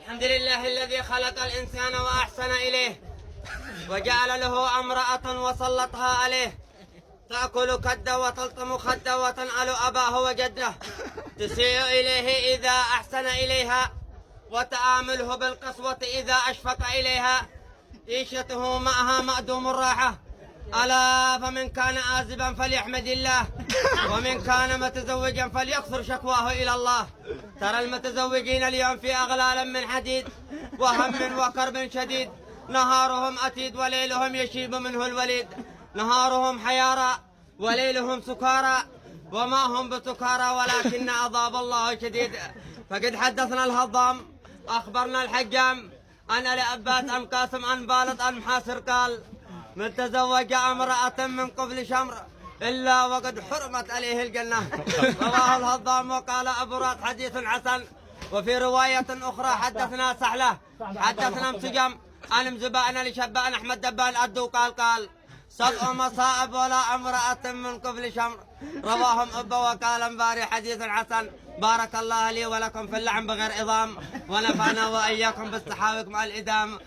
الحمد لله الذي خلق الإنسان وأحسن إليه وجعل له امرأة وسلطها عليه تأكل كده وتلطم خده وتنعل أباه وجده تسيء إليه إذا أحسن إليها وتآمله بالقسوة إذا أشفق إليها عيشته معها مأدوم الراحة. ألا فمن كان عازبا فليحمد الله ومن كان متزوجا فليكثر شكواه إلى الله. ترى المتزوجين اليوم في أغلال من حديد وهم وكرب شديد، نهارهم أتيد وليلهم يشيب منه الوليد، نهارهم حيارى وليلهم سكارى وما هم بسكارى ولكن عذاب الله شديد. فقد حدثنا الهضام أخبرنا الحجام أنا لأبات أم قاسم أن بالط أن محاسر قال من تزوج امرأة من قبل شمر إلا وقد حرمت عليه الجنة. رواه الهضام وقال أبو راد حديث حسن. وفي رواية أخرى حدثنا سحلة حدثنا مسجم أن مزبأنا لشبأنا أحمد دبان أدو قال سبع مصائب ولا امرأة من قبل شمر. رواهم أبا وقال مباري حديث حسن. بارك الله لي ولكم في اللحم بغير إضام ونفعنا وإياكم بالصحاوك مع الإدام.